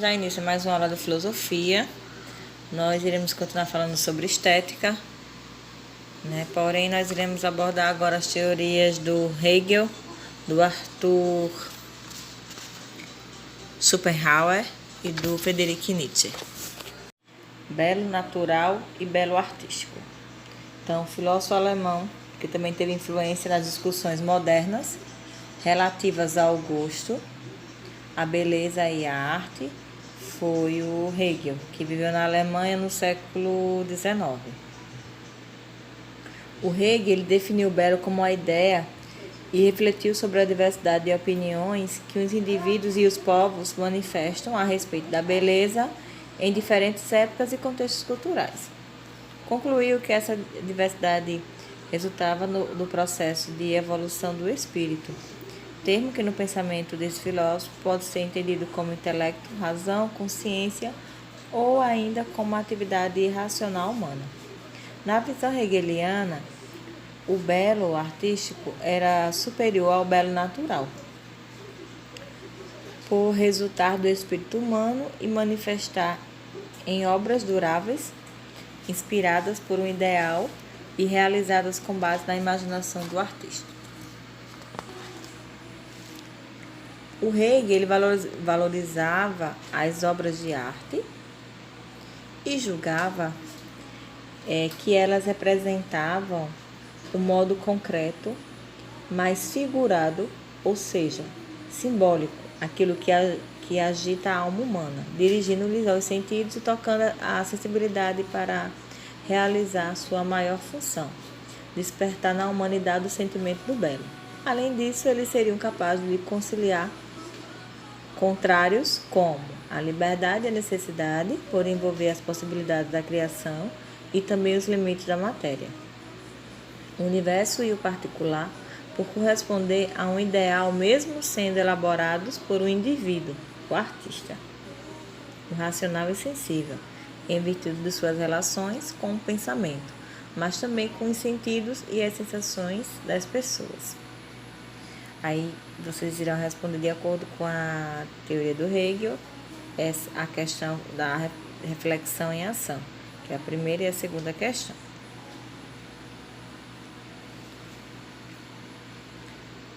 dar início a mais uma aula de filosofia. Nós iremos continuar falando sobre estética, né? Porém, nós iremos abordar agora as teorias do Hegel, do Arthur Schopenhauer e do Friedrich Nietzsche. Belo natural e belo artístico. Então, filósofo alemão que também teve influência nas discussões modernas relativas ao gosto, a beleza e a arte, foi o Hegel, que viveu na Alemanha no século XIX. O Hegel ele definiu o belo como a ideia e refletiu sobre a diversidade de opiniões que os indivíduos e os povos manifestam a respeito da beleza em diferentes épocas e contextos culturais. Concluiu que essa diversidade resultava do processo de evolução do espírito, termo que no pensamento desse filósofo pode ser entendido como intelecto, razão, consciência ou ainda como atividade racional humana. Na visão hegeliana, o belo artístico era superior ao belo natural, por resultar do espírito humano e manifestar em obras duráveis, inspiradas por um ideal e realizadas com base na imaginação do artista. O Hegel ele valorizava as obras de arte e julgava que elas representavam o modo concreto, mais figurado, ou seja, simbólico, aquilo que agita a alma humana, dirigindo-lhes aos sentidos e tocando a sensibilidade para realizar sua maior função, despertar na humanidade o sentimento do belo. Além disso, eles seriam capazes de conciliar contrários como a liberdade e a necessidade, por envolver as possibilidades da criação e também os limites da matéria. O universo e o particular, por corresponder a um ideal mesmo sendo elaborados por um indivíduo, o artista, o racional e sensível, em virtude de suas relações com o pensamento, mas também com os sentidos e as sensações das pessoas. Aí vocês irão responder de acordo com a teoria do Hegel, a questão da reflexão em ação, que é a primeira e a segunda questão.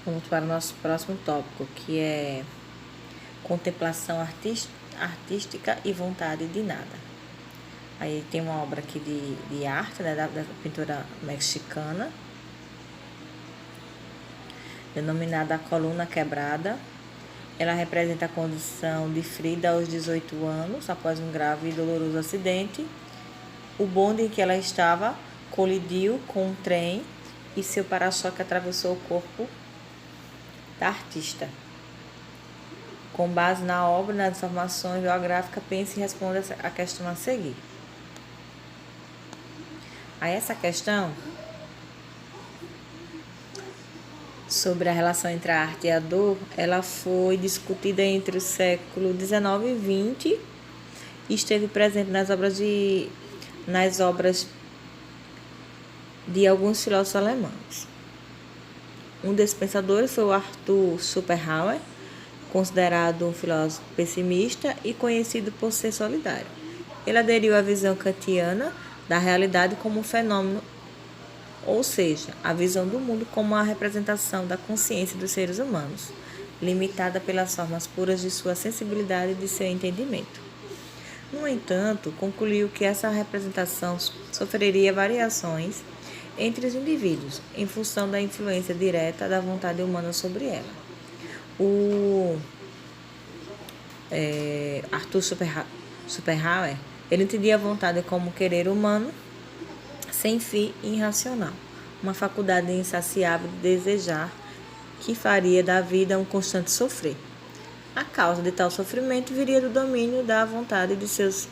Vamos para o nosso próximo tópico, que é contemplação artística e vontade de nada. Aí tem uma obra aqui de arte, né, da pintora mexicana, denominada A Coluna Quebrada. Ela representa a condição de Frida aos 18 anos, após um grave e doloroso acidente. O bonde em que ela estava colidiu com um trem e seu para-choque atravessou o corpo da artista. Com base na obra e nas informações biográficas, pense e responda a questão a seguir. A essa questão sobre a relação entre a arte e a dor, ela foi discutida entre o século XIX e XX e esteve presente nas obras de alguns filósofos alemães. Um desses pensadores foi o Arthur Schopenhauer, considerado um filósofo pessimista e conhecido por ser solidário. Ele aderiu à visão kantiana da realidade como um fenômeno, ou seja, a visão do mundo como a representação da consciência dos seres humanos, limitada pelas formas puras de sua sensibilidade e de seu entendimento. No entanto, concluiu que essa representação sofreria variações entre os indivíduos, em função da influência direta da vontade humana sobre ela. O Arthur Schopenhauer ele entendia a vontade como querer humano sem fim e irracional, uma faculdade insaciável de desejar que faria da vida um constante sofrer. A causa de tal sofrimento viria do domínio da vontade de seus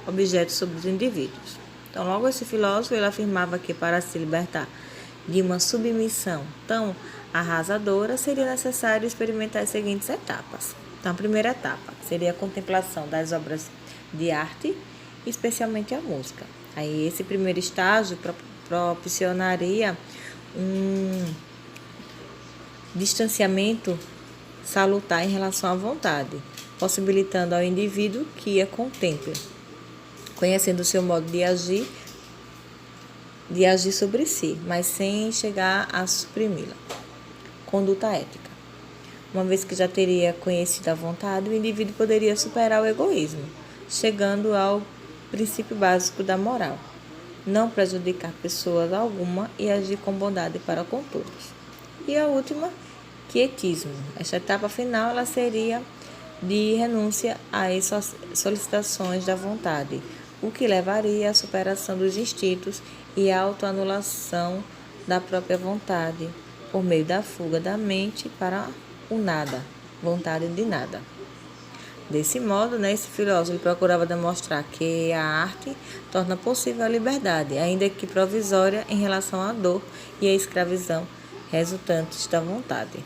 objetos sobre os indivíduos. Então, logo esse filósofo ele afirmava que para se libertar de uma submissão tão arrasadora, seria necessário experimentar as seguintes etapas. Então, a primeira etapa seria a contemplação das obras de arte, especialmente a música. Aí, esse primeiro estágio proporcionaria um distanciamento salutar em relação à vontade, possibilitando ao indivíduo que a contemple, conhecendo o seu modo de agir sobre si, mas sem chegar a suprimi-la. Conduta ética. Uma vez que já teria conhecido a vontade, o indivíduo poderia superar o egoísmo, chegando ao princípio básico da moral: não prejudicar pessoas alguma e agir com bondade para com todos. E a última, quietismo. Esta etapa final ela seria de renúncia às solicitações da vontade, o que levaria à superação dos instintos e à autoanulação da própria vontade, por meio da fuga da mente para o nada, vontade de nada. Desse modo, esse filósofo procurava demonstrar que a arte torna possível a liberdade, ainda que provisória, em relação à dor e à escravidão resultantes da vontade.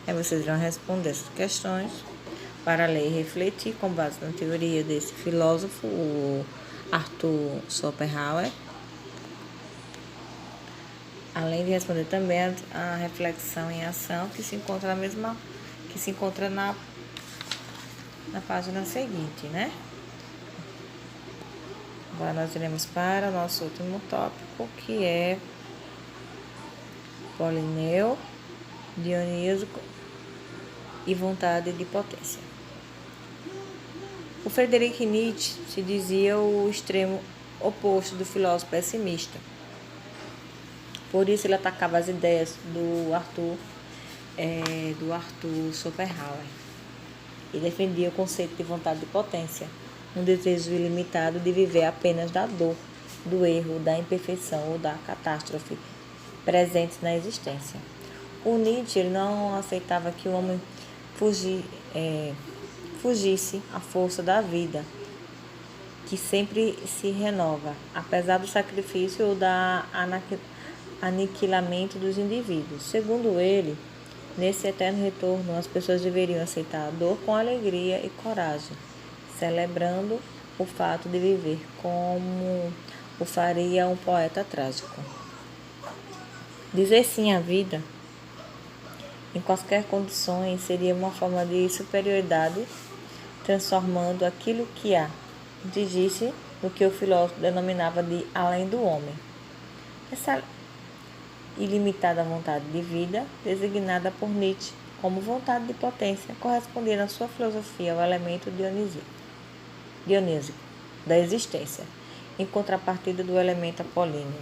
Aí vocês vão responder essas questões para ler e refletir com base na teoria desse filósofo, o Arthur Schopenhauer. Além de responder também a reflexão em ação que se encontra na página seguinte, Agora nós iremos para o nosso último tópico, que é Polineu, Dionísico e vontade de potência. O Friedrich Nietzsche se dizia o extremo oposto do filósofo pessimista. Por isso ele atacava as ideias do Arthur Schopenhauer e defendia o conceito de vontade de potência, um desejo ilimitado de viver apenas da dor, do erro, da imperfeição ou da catástrofe presentes na existência. O Nietzsche não aceitava que o homem fugisse à força da vida, que sempre se renova, apesar do sacrifício ou da aniquilamento dos indivíduos. Segundo ele, nesse eterno retorno, as pessoas deveriam aceitar a dor com alegria e coragem, celebrando o fato de viver como o faria um poeta trágico. Dizer sim à vida, em quaisquer condições, seria uma forma de superioridade, transformando aquilo que há, disse no que o filósofo denominava de além do homem. Essa ilimitada vontade de vida, designada por Nietzsche como vontade de potência, correspondia na sua filosofia ao elemento dionísico da existência, em contrapartida do elemento apolíneo.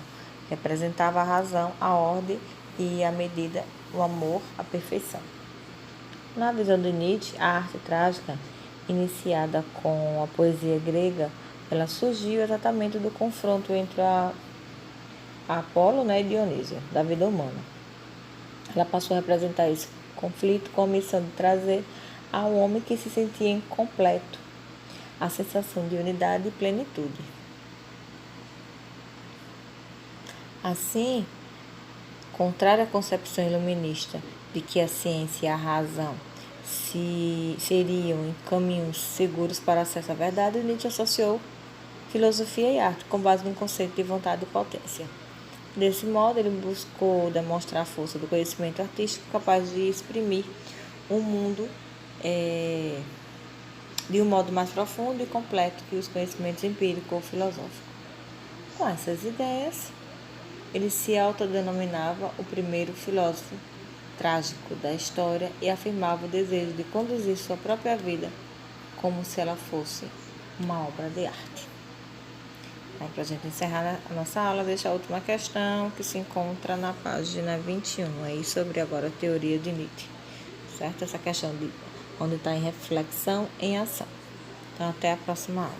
Representava a razão, a ordem e a medida, o amor, a perfeição. Na visão de Nietzsche, a arte trágica, iniciada com a poesia grega, ela surgiu exatamente do confronto entre a Apolo e Dionísio, da vida humana. Ela passou a representar esse conflito com a missão de trazer ao homem que se sentia incompleto a sensação de unidade e plenitude. Assim, contrária à concepção iluminista de que a ciência e a razão seriam caminhos seguros para acesso à verdade, Nietzsche associou filosofia e arte com base no conceito de vontade e potência. Desse modo, ele buscou demonstrar a força do conhecimento artístico capaz de exprimir o mundo de um modo mais profundo e completo que os conhecimentos empíricos ou filosóficos. Com essas ideias, ele se autodenominava o primeiro filósofo trágico da história e afirmava o desejo de conduzir sua própria vida como se ela fosse uma obra de arte. Para a gente encerrar a nossa aula, deixa a última questão que se encontra na página 21, aí sobre agora a teoria de Nietzsche, certo? Essa questão onde está em reflexão em ação. Então, até a próxima aula.